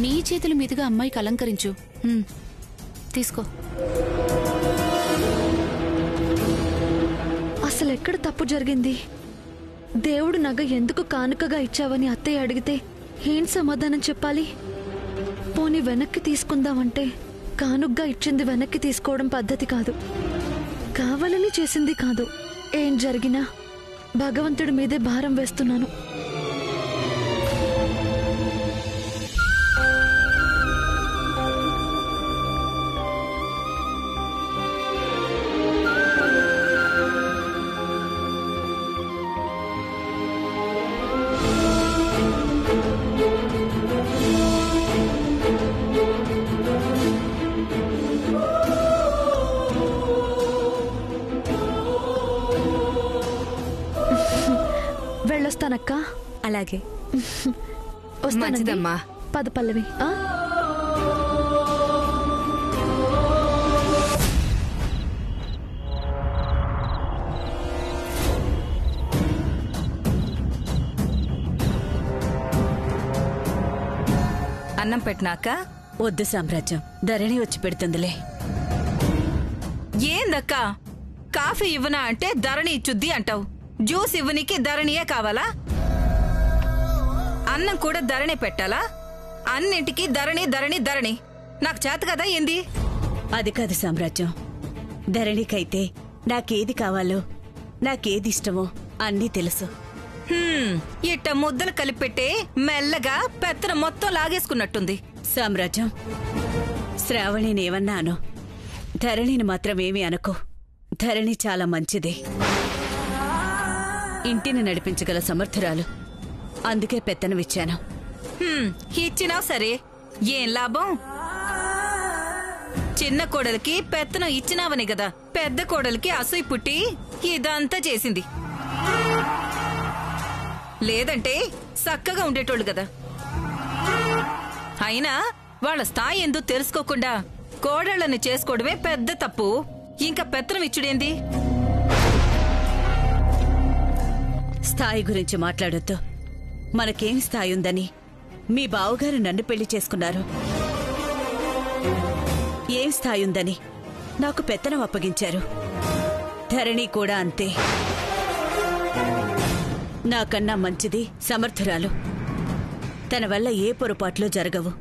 నీ చేతుల మీదుగా అమ్మాయికి అలంకరించు. తీసుకో. అసలెక్కడ తప్పు జరిగింది? దేవుడు నగ ఎందుకు కానుకగా ఇచ్చావని అత్తయ్య అడిగితే ఏం సమాధానం చెప్పాలి? పోనీ వెనక్కి తీసుకుందామంటే కానుగ్గా ఇచ్చింది వెనక్కి తీసుకోవడం పద్ధతి కాదు, కావాలని చేసింది కాదు. ఏం జరిగినా భగవంతుడి మీదే భారం వేస్తున్నాను. వెళ్ళొస్తానక్క. అలాగే. వస్తానమ్మా. పద పల్లవి. అన్నం పెట్టినాక వద్దు సామ్రాజ్యం, ధరణి వచ్చి పెడుతుందిలే. ఏందక్క కాఫీ ఇవ్వనా అంటే ధరణి ఇచ్చుద్ది అంటావు. జ్యూస్ ఇవ్వనీకి ధరణియే కావాలా? అన్నం కూడా ధరణి పెట్టాలా? అన్నింటికి ధరణి ధరణి ధరణి. నాకు చేత కదా ఏంది? అది కాదు సామ్రాజ్యం, ధరణికైతే నాకేది కావాలో నాకేది ఇష్టమో అన్నీ తెలుసు. ఇట్ట ముద్దలు కలిపెట్టే మెల్లగా పెత్తన మొత్తం లాగేసుకున్నట్టుంది. సామ్రాజ్యం, శ్రావణినేమన్నాను, ధరణిని మాత్రమేమీ అనుకో. ధరణి చాలా మంచిది, ఇంటిని నడిపించగల సమర్థురాలు. అందుకే పెత్తనమిచ్చాను. ఇచ్చినావు సరే, ఏం లాభం? చిన్న కోడలికి పెత్తనం ఇచ్చినావని గదా పెద్ద కోడలికి అసూయ పుట్టి ఇదంతా చేసింది. లేదంటే చక్కగా ఉండేటోళ్ళు గదా. అయినా వాళ్ళ స్థాయి ఏందో తెలుసుకోకుండా కోడళ్ళని చేసుకోవడమే పెద్ద తప్పు. ఇంకా పెత్తనం ఇచ్చుడేంది? స్థాయి గురించి మాట్లాడొద్దు. మనకేం స్థాయి ఉందని మీ బావగారు నన్ను పెళ్లి చేసుకున్నారు. ఏం స్థాయి ఉందని నాకు పెత్తనం అప్పగించారు. ధరణి కూడా అంతే. నాకన్నా మంచిది, సమర్థురాలు. తన వల్ల ఏ పొరపాట్లు జరగవు.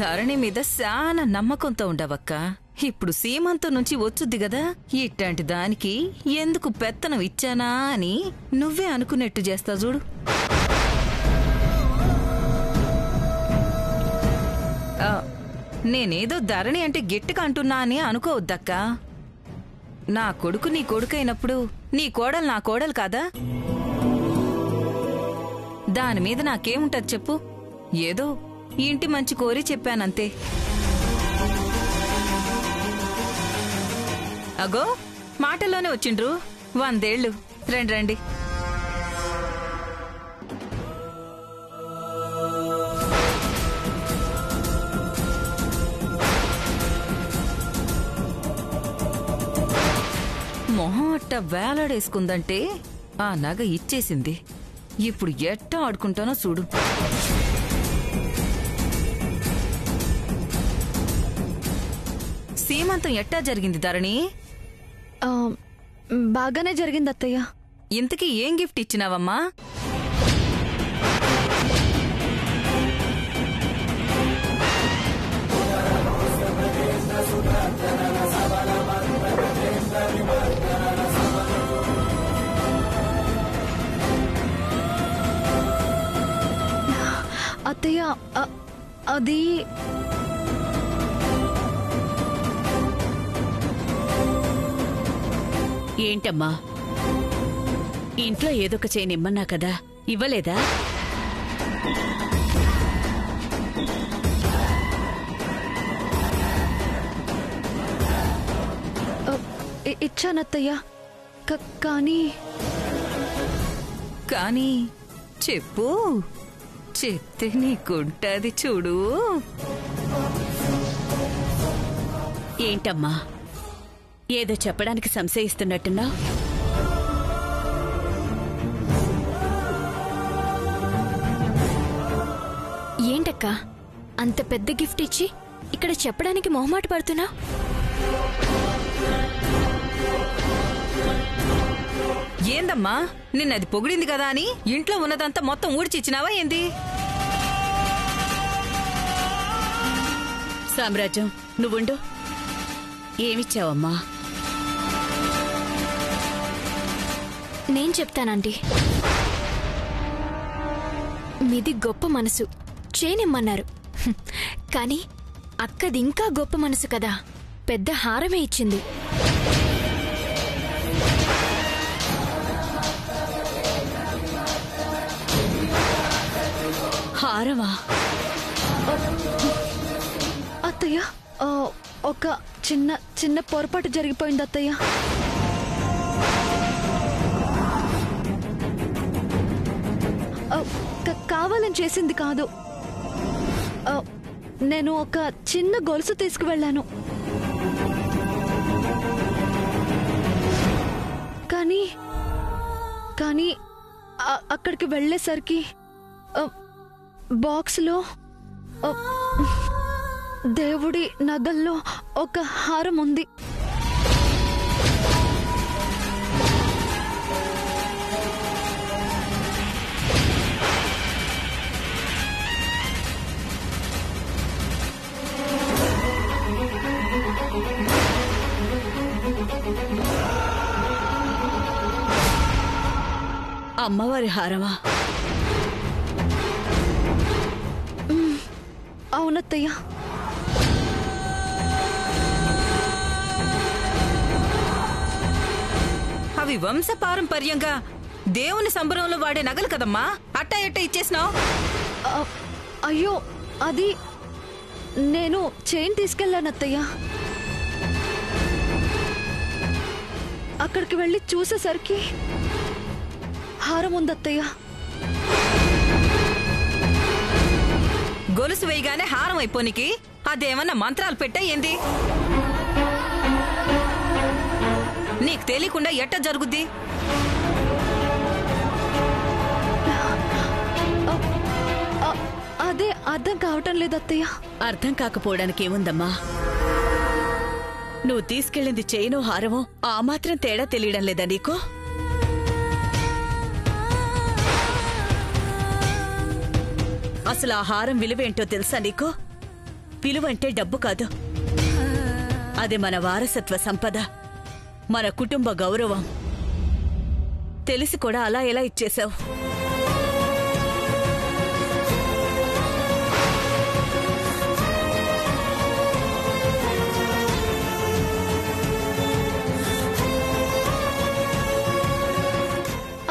ధరణి మీద చాలా నమ్మకంతో ఉండవక్క. ఇప్పుడు సీమంతం నుంచి వచ్చుద్ది గదా, ఇట్లాంటి దానికి ఎందుకు పెత్తనం ఇచ్చానా అని నువ్వే అనుకునేట్టు చేస్తా చూడు. నేనేదో ధరణి అంటే గట్టిగా అంటున్నా అని అనుకోవద్దక్క. నా కొడుకు నీ కొడుకైనప్పుడు నీ కోడలు నా కోడలు కాదా? దాని మీద నాకేముంటది చెప్పు? ఏదో ఇంటి మంచి కోరి చెప్పానంతే. అగో మాటల్లోనే వచ్చిండ్రు 100 ఏళ్ళు. రండి రండి. మొహం అట్ట వేలాడేసుకుందంటే ఆ నగ ఇచ్చేసింది. ఇప్పుడు ఎట్టా ఆడుకుంటానో చూడు. సీమంతం ఎట్టా జరిగింది ధరణి? బాగానే జరిగింది అత్తయ్య. ఇంతకీ ఏం గిఫ్ట్ ఇచ్చినావమ్మా? అత్తయ్య అది ఏంటమ్మా, ఇంట్లో ఏదొక చేయనిమ్మన్నా కదా, ఇవ్వలేదా? ఇచ్చానత్తయ్య. కానీ కానీ చెప్పు, చెప్తే నీకుంటది చూడు. ఏంటమ్మా, ఏదో చెప్పడానికి సంశయిస్తున్నట్టున్నా? అక్క, అంత పెద్ద గిఫ్ట్ ఇచ్చి ఇక్కడ చెప్పడానికి మొహమాట పడుతున్నా? ఏందమ్మా, నిన్నది పొగిడింది కదా అని ఇంట్లో ఉన్నదంతా మొత్తం ఊడ్చిచ్చినావా ఏంది? సామ్రాజ్యం, నువ్వుండు. ఏమిచ్చావమ్మా? నేను చెప్తానండి. మీది గొప్ప మనసు, చేయనిమ్మన్నారు. కానీ అక్కది ఇంకా గొప్ప మనసు కదా, పెద్ద హారమే ఇచ్చింది. హారమా? అత్తయ్య, ఒక చిన్న చిన్న పొరపాటు జరిగిపోయింది అత్తయ్య. కావాలని చేసింది కాదు. నేను ఒక చిన్న గొలుసు తీసుకువెళ్ళాను. కానీ కానీ అక్కడికి వెళ్ళేసరికి బాక్స్లో దేవుడి నగల్లో ఒక హారం ఉంది. అమ్మవారి హారమా? అవునత్తయ్య. అవి వంశపారంపర్యంగా దేవుని సంబరంలో వాడే నగలు కదమ్మా, అట్టా ఎట్ట ఇచ్చేసినావు? అయ్యో, అది నేను చైన్ తీసుకెళ్ళాను అత్తయ్య. అక్కడికి వెళ్ళి చూసేసరికి హారం ఉందత్తయ్య. గొలుసు వేయగానే హారం అయిపోనికి అదేమన్నా మంత్రాలు పెట్టా ఏంది? నీకు తెలియకుండా ఎట్ట జరుగుద్ది? అదే అర్థం కావటం లేదు అత్తయ్య. అర్థం కాకపోవడానికి ఏముందమ్మా? నువ్వు తీసుకెళ్ళింది చైనో హారమో ఆ మాత్రం తేడా తెలియడం లేదా నీకు? అసలు ఆ హారం విలువేంటో తెలుసా నీకు? విలువంటే డబ్బు కాదు, అది మన వారసత్వ సంపద, మన కుటుంబ గౌరవం. తెలిసి కూడా అలా ఎలా ఇచ్చేశావు?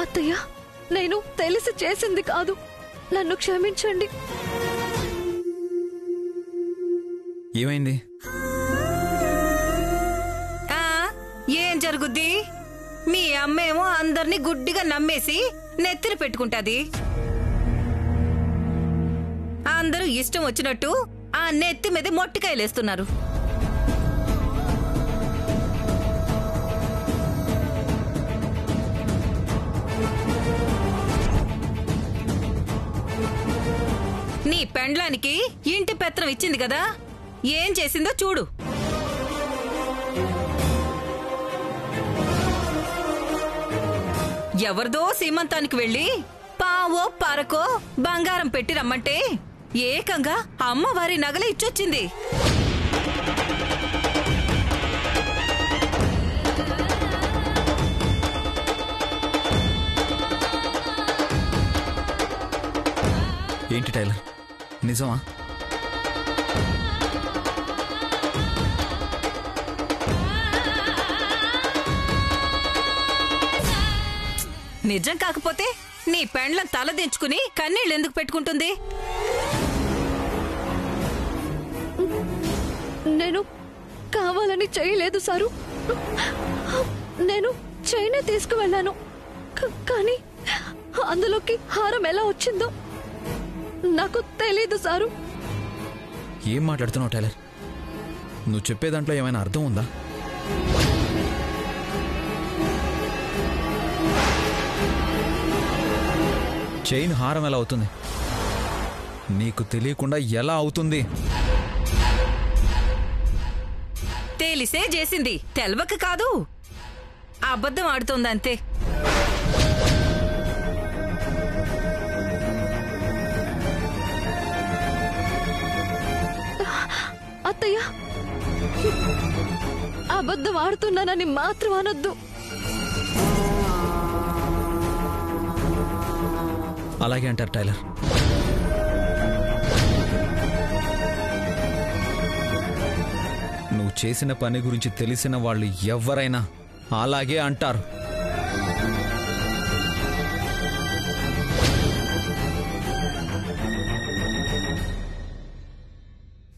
అత్తయ్య, నేను తెలిసి చేసింది కాదు, నన్ను క్షమించండి. ఏమైంది? ఏం జరుగుద్ది? మీ అమ్మేమో అందర్నీ గుడ్డిగా నమ్మేసి నెత్తిన పెట్టుకుంటాది. అందరూ ఇష్టం వచ్చినట్టు ఆ నెత్తి మీద మొట్టికాయలేస్తున్నారు. నీ పెండ్లానికి ఇంటి పెత్తనం ఇచ్చింది కదా, ఏం చేసిందో చూడు. ఎవరిదో సీమంతానికి వెళ్ళి పావో పరకో బంగారం పెట్టి రమ్మంటే ఏకంగా అమ్మవారి నగలు ఇచ్చొచ్చింది. ఏంటి టైలర్, నిజమా? నిజం కాకపోతే నీ పెండ్లం తల దించుకుని కన్నీళ్ళు ఎందుకు పెట్టుకుంటుంది? నేను కావాలని చేయలేదు సారు. నేను చైనే తీసుకువెళ్ళాను. కానీ అందులోకి హారం ఎలా వచ్చిందో నాకు తెలీదు సారు. ఏం మాట్లాడుతున్నావు టైలర్? నువ్వు చెప్పే దాంట్లో ఏమైనా అర్థం ఉందా? చైన్ హారం ఎలా అవుతుంది? నీకు తెలియకుండా ఎలా అవుతుంది? తెలిసే చేసింది, తెలవక కాదు. అబద్ధం ఆడుతోంది అంతే. అత్తయ్య, అబద్ధం ఆడుతున్నానని మాత్రం అనొద్దు. అలాగే అంటారు టైలర్. నువ్వు చేసిన పని గురించి తెలిసిన వాళ్ళు ఎవరైనా అలాగే అంటారు.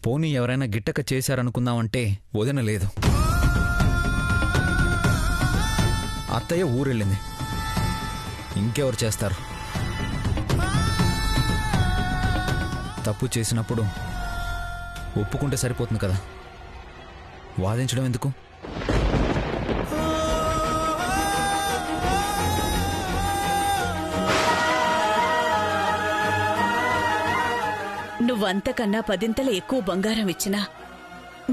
పోనీ ఎవరైనా గిట్టక చేశారనుకుందామంటే వదిన లేదు. అత్తయ్య ఊరెళ్ళింది, ఇంకెవరు చేస్తారు? తప్పు చేసినప్పుడు ఒప్పుకుంటే సరిపోతుంది కదా, వాదించడం ఎందుకు? నువ్వంతకన్నా 10 ఎక్కువ బంగారం ఇచ్చినా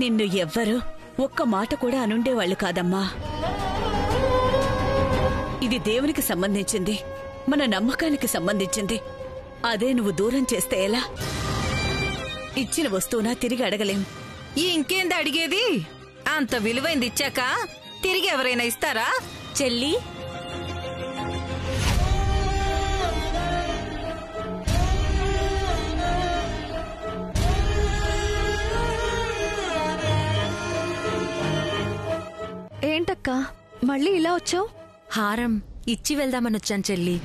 నిన్ను ఎవ్వరూ ఒక్క మాట కూడా అనుండేవాళ్లు కాదమ్మా. ఇది దేవునికి సంబంధించింది, మన నమ్మకానికి సంబంధించింది. అదే నువ్వు దూరం చేస్తే ఎలా? ఇచ్చిన వస్తువునా తిరిగి అడగలేం. ఇంకేంది అడిగేది? అంత విలువైంది ఇచ్చాక తిరిగి ఎవరైనా ఇస్తారా? చెల్లి, ఏంటక్కా మళ్ళీ ఇలా వచ్చావు? హారం ఇచ్చి వెళ్దామనొచ్చాను చెల్లి.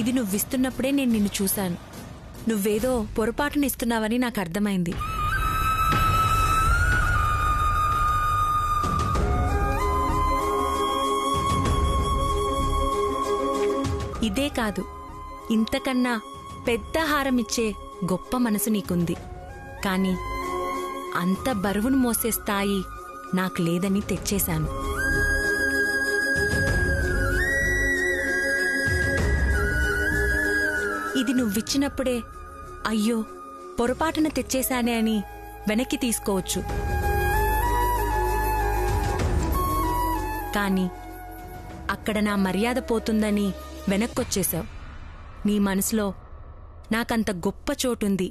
ఇది నువ్విస్తున్నప్పుడే నేను నిన్ను చూశాను. నువ్వేదో పొరపాటునిస్తున్నావని నాకు అర్థమైంది. ఇదే కాదు, ఇంతకన్నా పెద్ద హారం ఇచ్చే గొప్ప మనసు నీకుంది. కానీ అంత బరువును మోసే స్థాయి నాకు లేదని తెచ్చేశాను. ఇది నువ్విచ్చినప్పుడే అయ్యో పొరపాటున తెచ్చేశానే అని వెనక్కి తీసుకోవచ్చు. కానీ అక్కడ నా మర్యాద పోతుందని వెనక్కొచ్చేశావు. నీ మనసులో నాకంత గొప్ప చోటుంది,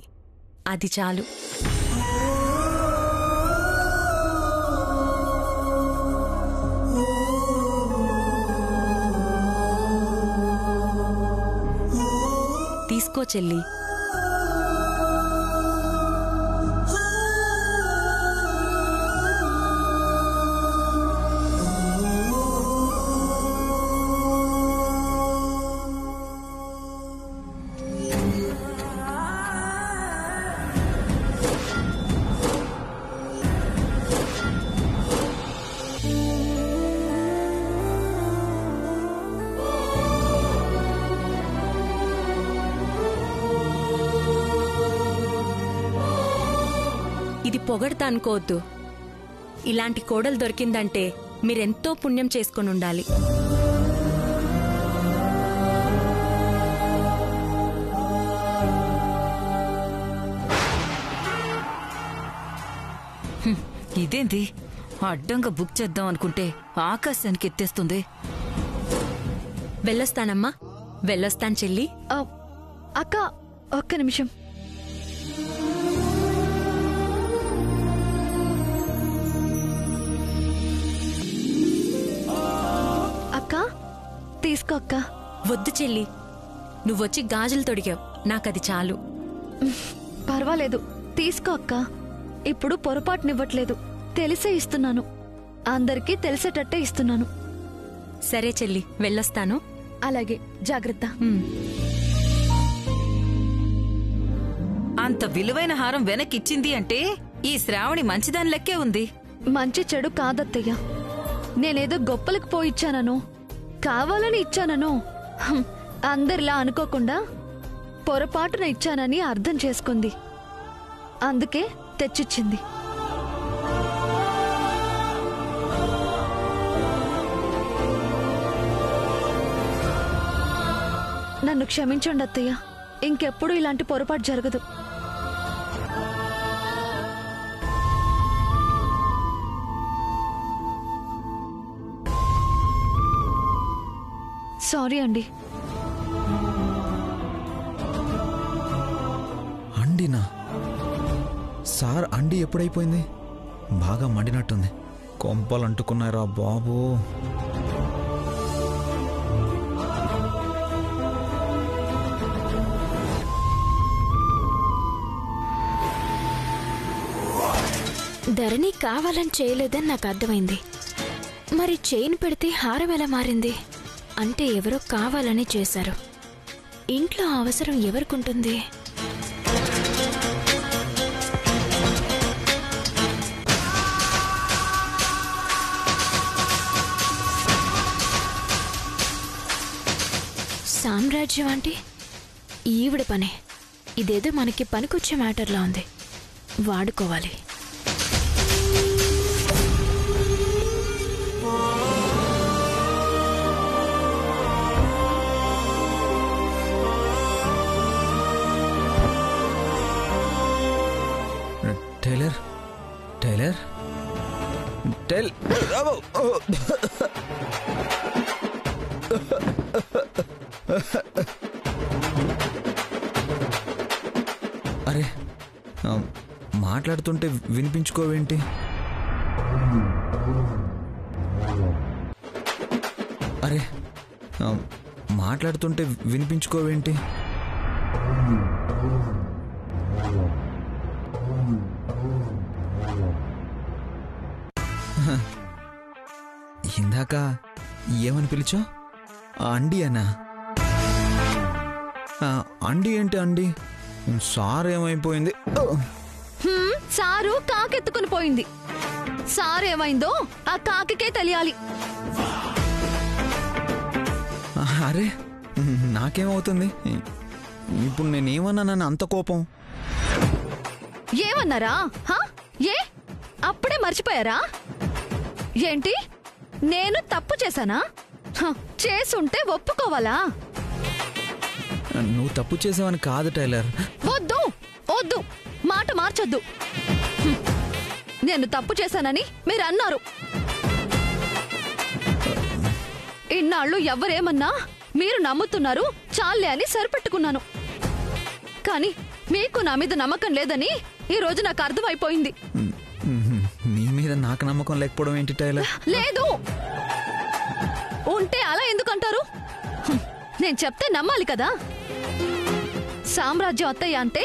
అది చాలు. తీసుకో చెల్లి. ఇది పొగడతా అనుకోవద్దు. ఇలాంటి కోడలు దొరికిందంటే మీరెంతో పుణ్యం చేసుకొని ఉండాలి. ఇదేంది? అడ్డంగా బుక్ చేద్దాం అనుకుంటే ఆకాశానికి ఎత్తేస్తుంది. వెళ్ళొస్తానమ్మా, వెళ్ళొస్తాను చెల్లి. అక్క ఒక్క నిమిషం. అక్క తీసుకో అక్క. వద్దు చెల్లి, నువ్వొచ్చి గాజులు తొడిగావు, నాకది చాలు. పర్వాలేదు తీసుకో అక్క. ఇప్పుడు పొరపాటునివ్వట్లేదు, తెలిసే ఇస్తున్నాను. అందరికీ తెలిసేటట్టే ఇస్తున్నాను. సరే చెల్లి, వెళ్ళొస్తాను. అలాగే, జాగ్రత్త. అంత విలువైన హారం వెనక్కిచ్చింది అంటే ఈ శ్రావణి మంచిదాని లెక్కే ఉంది. మంచి చెడు కాదత్తయ్య. నేనేదో గొప్పలకు పోయిచ్చానను, కావాలని ఇచ్చానను అందరిలా అనుకోకుండా పొరపాటున ఇచ్చానని అర్థం చేసుకుంది. అందుకే తెచ్చిచ్చింది. నన్ను క్షమించండి అత్తయ్య. ఇంకెప్పుడు ఇలాంటి పొరపాటు జరగదు. సారీ అండి. అండినా? సార్ అండి ఎప్పుడైపోయింది? బాగా మండినట్టుంది. కొంపలు అంటుకున్నారా బాబు. ధరణి కావాలని చేయలేదని నాకు అర్థమైంది. మరి చైన్ పెడితే హారం ఎలా మారింది? అంటే ఎవరో కావాలని చేశారు. ఇంట్లో అవసరం ఎవరికుంటుంది? సామ్రాజ్యం అంటే ఈవిడ పనే. ఇదేదో మనకి పనికొచ్చే మ్యాటర్లా ఉంది. వాడుకోవాలి. టైలర్, టైలర్, అరే మాట్లాడుతుంటే వినిపించుకోవేంటి? అరే మాట్లాడుతుంటే వినిపించుకోవేంటి? ఇందాక ఏమని పిలిచా? అండి అన్నా? అండి ఏంటి అండి? సార్ ఏమైపోయింది? సారు కాకెత్తుకుని పోయింది. సార్ ఏమైందో ఆ కాకికే తెలియాలి. అరే నాకేమవుతుంది ఇప్పుడు? నేనేమన్నా నన్ను అంత కోపం? ఏమన్నారా? ఏ అప్పుడే మర్చిపోయారా ఏంటి? నేను తప్పు చేశానా? చేసుంటే ఒప్పుకోవాలా? నువ్వు తప్పు చేసావని కాదు టైలర్. వద్దు వద్దు, మాట మార్చొద్దు. నేను తప్పు చేశానని మీరు అన్నారు. ఇన్నాళ్ళు ఎవరేమన్నా మీరు నమ్ముతున్నారు చాలే అని సరిపెట్టుకున్నాను. కానీ మీకు నా మీద నమ్మకం లేదని ఈ రోజు నాకు అర్థమైపోయింది. నీ మీద నాకు నమ్మకం లేకపోవడం ఏంటి టైలర్? లేదు. ఉంటే అలా ఎందుకంటారు? నేను చెప్తే నమ్మాలి కదా. సామ్రాజ్యం అత్తయ్య అంటే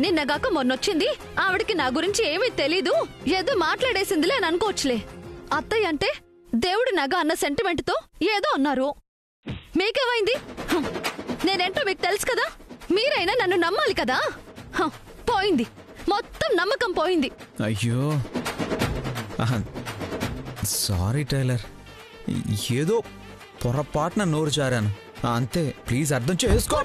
నిన్నగాక మొన్నొచ్చింది. ఆవిడికి నా గురించి ఏమీ తెలీదు, ఏదో మాట్లాడేసిందిలే అని అనుకోవచ్చులే. అత్తయ్య అంటే దేవుడి నగ అన్న సెంటిమెంట్ తో ఏదో అన్నారు. మీకేమైంది? నేనేంటో మీకు తెలుసు కదా. మీరైనా నన్ను నమ్మాలి కదా. పోయింది, మొత్తం నమ్మకం పోయింది. అయ్యో సారీ టైలర్, ఏదో పొరపాటున నోరు జారాను అంతే. ప్లీజ్ అర్థం చేసుకో.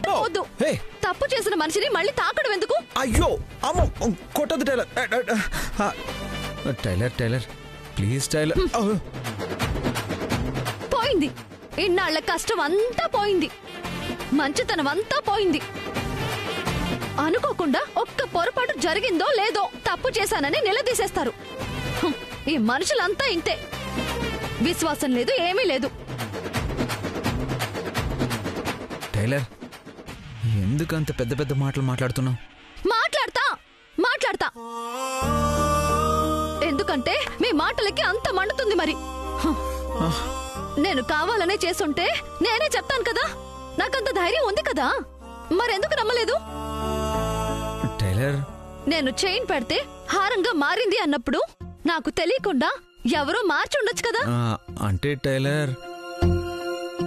తప్పు చేసిన మనిషిని మళ్ళీ తాకడం ఎందుకు? అయ్యో అమ్మో, కొట్టదు Tyler. Tyler Tyler please Tyler. పోయింది. ఇన్నాళ్ల కష్టం అంతా పోయింది, మంచితనం అంతా పోయింది. అనుకోకుండా ఒక్క పొరపాటు జరిగిందో లేదో తప్పు చేశానని నిలదీసేస్తారు. ఈ మనుషులంతా ఇంతే. విశ్వాసం లేదు, ఏమీ లేదు. టైలర్ ఎందుకంత పెద్ద పెద్ద మాటలు మాట్లాడుతున్నావు? మాట్లాడతా ఎందుకంటే మీ మాటలకి అంత మండుతుంది. మరి నేను కావాలనే చేసుంటే నేనే చెప్తాను కదా. నాకంత ధైర్యం ఉంది కదా. మరెందుకు నమ్మలేదు? టైలర్ నేను చైన్ పెడితే హారంగా మారింది అన్నప్పుడు నాకు తెలియకుండా ఎవరో మార్చుండొచ్చు కదా. అంటే టైలర్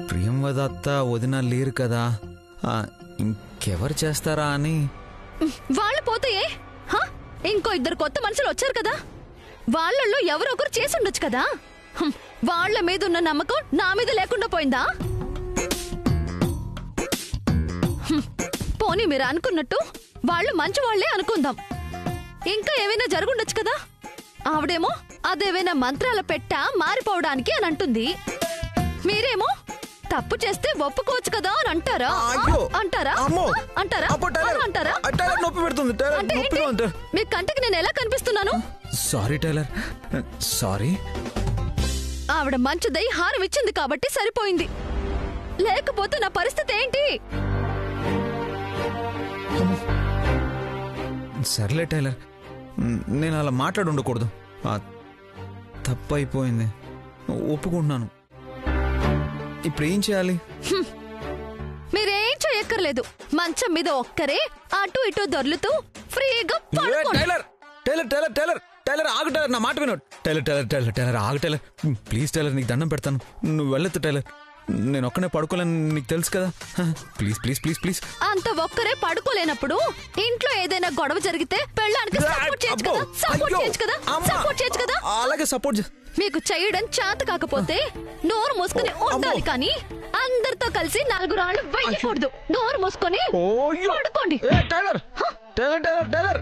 ప్రియంవదత్త వదిన లేరు కదా, ఇంకెవరు చేస్తారా అని. వాళ్ళు పోతే ఇంకో ఇద్దరు కొత్త మనుషులు వచ్చారు కదా. వాళ్ళల్లో ఎవరో ఒకరు చేసుండొచ్చు కదా. వాళ్ళ మీద ఉన్న నమ్మకం నా మీద లేకుండా పోయిందా? పోనీ మీరు అనుకున్నట్టు వాళ్ళు మంచి వాళ్లే అనుకుందాం. ఇంకా ఏమైనా జరుగుండొచ్చు కదా. ఆవిడేమో అదేవైనా మంత్రాల పెట్టా మారిపోవడానికి అని అంటుంది. మీరేమో తప్పు చేస్తే ఒప్పుకోవచ్చు కదా అని అంటారా? అంటారా? అంటారా? అంటారా? అంటే ఏంటి? మీ కంటికి నేను ఎలా కనిపిస్తున్నాను? Sorry tailor, sorry. ఆవిడ మంచిదై హారం ఇచ్చింది కాబట్టి సరిపోయింది. లేకపోతే నా పరిస్థితి ఏంటి? సర్లే టైలర్, నేను అలా మాట్లాడి ఉండకూడదు. తప్పైపోయింది, ఒప్పుకుంటున్నాను. ఇప్పుడు ఏం చేయాలి? మీరేం చేయక్కర్లేదు. మంచం మీద ఒక్కరే అటు ఇటు దొర్లుతూ ఫ్రీగా పడుకోండి. Tyler Tyler Tyler Tyler Tyler ఆగు టైలర్, నా మాట విను. టైలర్ టైలర్ టైలర్ టైలర్ ఆగు టైలర్, ప్లీజ్ టైలర్, నీకు దండం పెడతాను, నువ్వు వెళ్ళొద్దు టైలర్. నేను ఒక్కనే పడుకోలేను, నీకు తెలుసు కదా. Please please please please. అంత ఒక్కరే పడుకోలేనప్పుడు ఇంట్లో ఏదైనా గొడవ జరిగితే పెళ్ళానికి సపోర్ట్ చేయొచ్చు కదా. సపోర్ట్ చేయొచ్చు కదా. సపోర్ట్ చేయొచ్చు కదా. అలాగే సపోర్ట్. మీకు చేయడం చేత కాకపోతే నోరు మూసుకుని ఉండాలి, కానీ అందరితో కలిసి 4 రాళ్ళు వేయకూడదు. నోరు మూసుకొని పడుకోండి. Tyler Tyler Tyler tailor